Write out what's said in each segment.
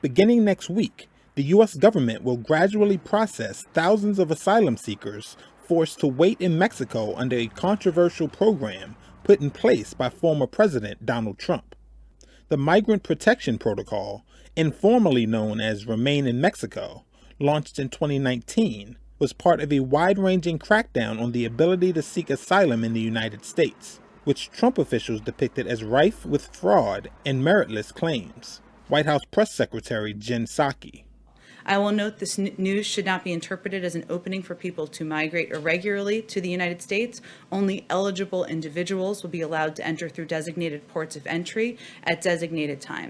Beginning next week, the U.S. government will gradually process thousands of asylum seekers forced to wait in Mexico under a controversial program put in place by former President Donald Trump. The Migrant Protection Protocol, informally known as Remain in Mexico, launched in 2019, was part of a wide-ranging crackdown on the ability to seek asylum in the United States, which Trump officials depicted as rife with fraud and meritless claims. White House Press Secretary Jen Psaki. I will note this news should not be interpreted as an opening for people to migrate irregularly to the United States. Only eligible individuals will be allowed to enter through designated ports of entry at designated times.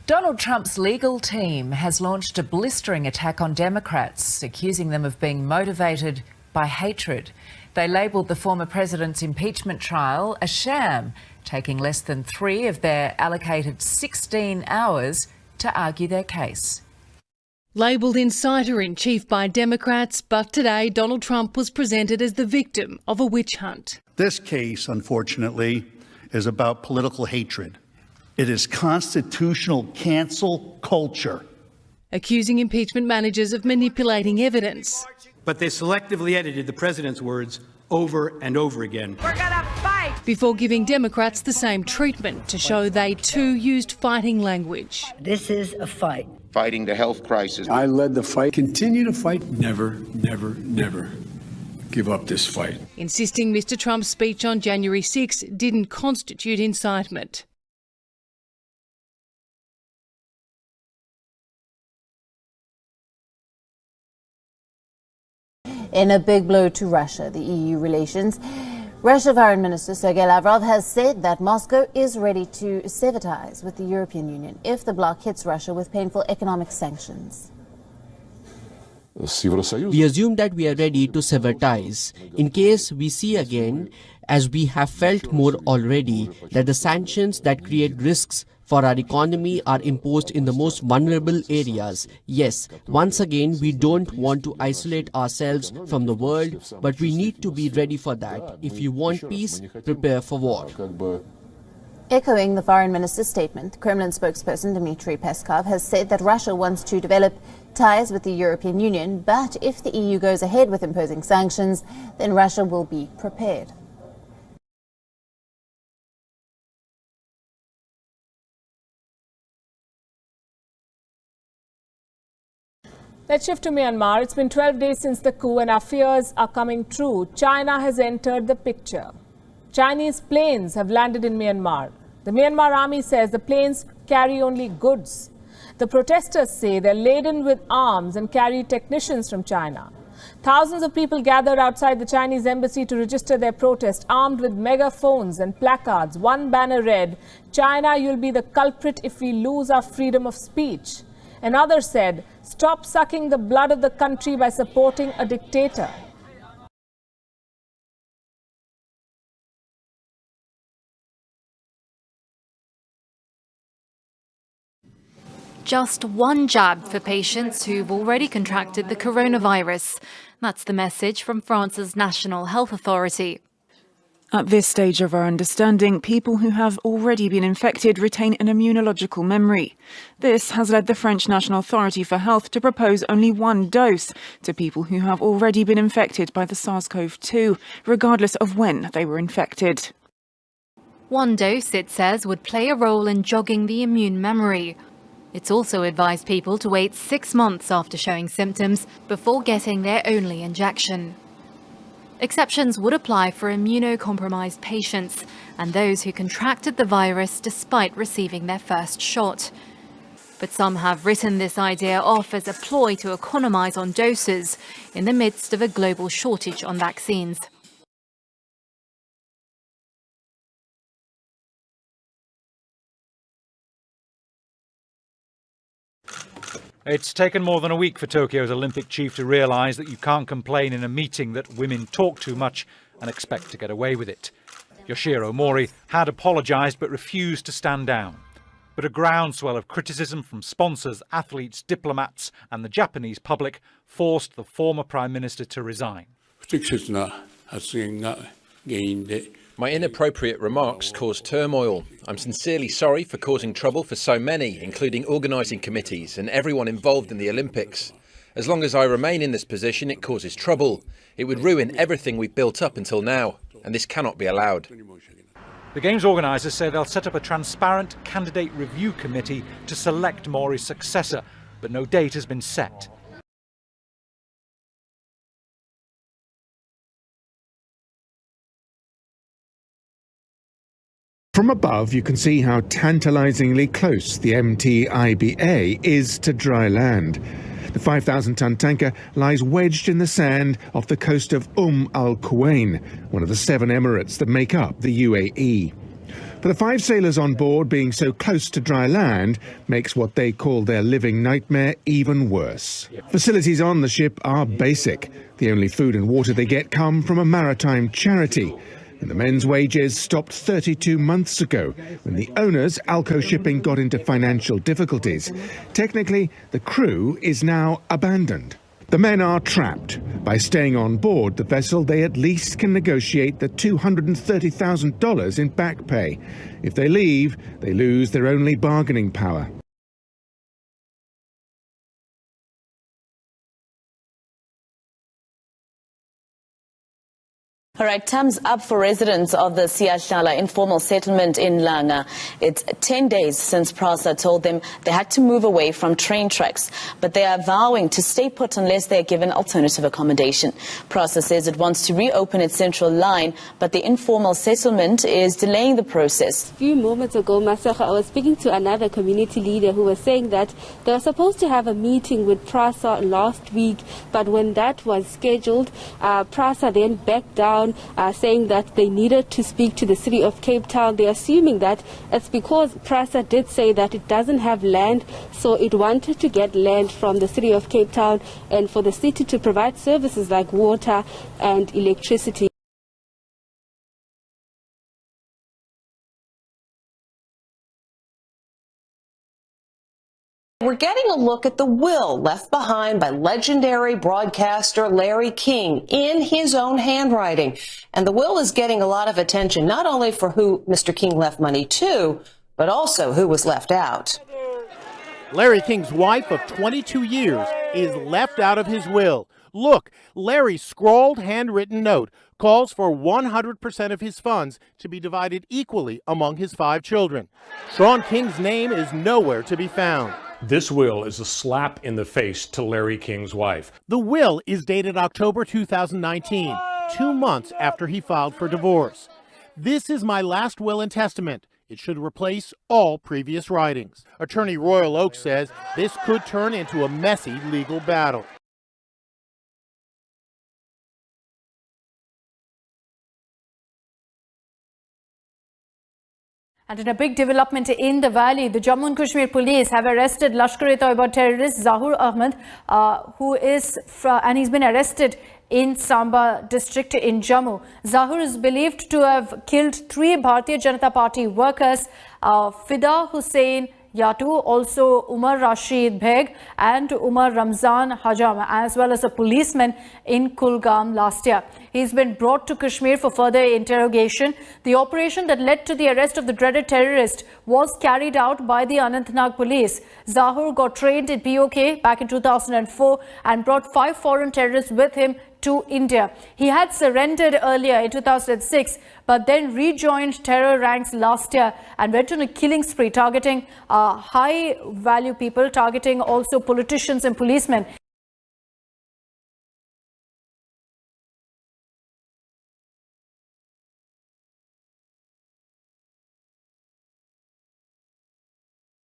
Donald Trump's legal team has launched a blistering attack on Democrats, accusing them of being motivated by hatred. They labelled the former president's impeachment trial a sham, taking less than 3 of their allocated 16 hours to argue their case. Labelled inciter-in-chief by Democrats, but today Donald Trump was presented as the victim of a witch hunt. This case, unfortunately, is about political hatred. It is constitutional cancel culture. Accusing impeachment managers of manipulating evidence. But they selectively edited the president's words over and over again. We're gonna fight! Before giving Democrats the same treatment to show they too used fighting language. This is a fight. Fighting the health crisis. I led the fight. Continue to fight. Never, never, never give up this fight. Insisting Mr. Trump's speech on January 6 didn't constitute incitement. In a big blow to Russia, the EU relations, Russia Foreign Minister Sergei Lavrov has said that Moscow is ready to sever ties with the European Union if the bloc hits Russia with painful economic sanctions. We assume that we are ready to sever ties in case we see again, as we have felt more already, that the sanctions that create risks for our economy are imposed in the most vulnerable areas. Yes, once again, we don't want to isolate ourselves from the world, but we need to be ready for that. If you want peace, prepare for war. Echoing the foreign minister's statement, Kremlin spokesperson Dmitry Peskov has said that Russia wants to develop ties with the European Union, but if the EU goes ahead with imposing sanctions, then Russia will be prepared. Let's shift to Myanmar. It's been 12 days since the coup and our fears are coming true. China has entered the picture. Chinese planes have landed in Myanmar. The Myanmar army says the planes carry only goods. The protesters say they're laden with arms and carry technicians from China. Thousands of people gathered outside the Chinese embassy to register their protest, armed with megaphones and placards. One banner read, "China, you'll be the culprit if we lose our freedom of speech." Another said, "Stop sucking the blood of the country by supporting a dictator." Just one jab for patients who've already contracted the coronavirus. That's the message from France's National Health Authority. At this stage of our understanding, people who have already been infected retain an immunological memory. This has led the French National Authority for Health to propose only one dose to people who have already been infected by the SARS-CoV-2, regardless of when they were infected. One dose, it says, would play a role in jogging the immune memory. It's also advised people to wait 6 months after showing symptoms before getting their only injection. Exceptions would apply for immunocompromised patients and those who contracted the virus despite receiving their first shot. But some have written this idea off as a ploy to economise on doses in the midst of a global shortage on vaccines. It's taken more than a week for Tokyo's Olympic chief to realise that you can't complain in a meeting that women talk too much and expect to get away with it. Yoshiro Mori had apologised but refused to stand down. But a groundswell of criticism from sponsors, athletes, diplomats and the Japanese public forced the former Prime Minister to resign. My inappropriate remarks caused turmoil. I'm sincerely sorry for causing trouble for so many, including organising committees and everyone involved in the Olympics. As long as I remain in this position, it causes trouble. It would ruin everything we've built up until now, and this cannot be allowed. The Games organisers say they'll set up a transparent candidate review committee to select Mori's successor, but no date has been set. From above, you can see how tantalisingly close the MTIBA is to dry land. The 5,000-ton tanker lies wedged in the sand off the coast of Al-Quwain, one of the 7 emirates that make up the UAE. For the 5 sailors on board, being so close to dry land makes what they call their living nightmare even worse. Facilities on the ship are basic. The only food and water they get come from a maritime charity. And the men's wages stopped 32 months ago when the owners, Alco Shipping, got into financial difficulties. Technically, the crew is now abandoned. The men are trapped. By staying on board the vessel, they at least can negotiate the $230,000 in back pay. If they leave, they lose their only bargaining power. All right, thumbs up for residents of the Siyahlala informal settlement in Langa. It's 10 days since PRASA told them they had to move away from train tracks, but they are vowing to stay put unless they are given alternative accommodation. PRASA says it wants to reopen its central line, but the informal settlement is delaying the process. A few moments ago, Masaka, I was speaking to another community leader who was saying that they were supposed to have a meeting with PRASA last week, but when that was scheduled, PRASA then backed down, saying that they needed to speak to the city of Cape Town. They're assuming that it's because PRASA did say that it doesn't have land, so it wanted to get land from the city of Cape Town and for the city to provide services like water and electricity. We're getting a look at the will left behind by legendary broadcaster Larry King in his own handwriting. And the will is getting a lot of attention, not only for who Mr. King left money to, but also who was left out. Larry King's wife of 22 years is left out of his will. Look, Larry's scrawled handwritten note calls for 100% of his funds to be divided equally among his 5 children. Sean King's name is nowhere to be found. This will is a slap in the face to Larry King's wife. The will is dated October 2019, 2 months after he filed for divorce. This is my last will and testament. It should replace all previous writings. Attorney Royal Oak says this could turn into a messy legal battle. And in a big development in the valley, the Jammu and Kashmir police have arrested Lashkar-e-Toiba terrorist Zahoor Ahma, and he's been arrested in Samba district in Jammu. Zahoor is believed to have killed 3 Bharatiya Janata Party workers, Fida Hussain Yatu, also Umar Rashid Beg and Umar Ramzan Hajam, as well as a policeman in Kulgam last year. He's been brought to Kashmir for further interrogation. The operation that led to the arrest of the dreaded terrorist was carried out by the Anantnag police. Zahoor got trained in POK back in 2004 and brought 5 foreign terrorists with him to India. He had surrendered earlier in 2006, but then rejoined terror ranks last year and went on a killing spree, targeting high-value people, targeting also politicians and policemen.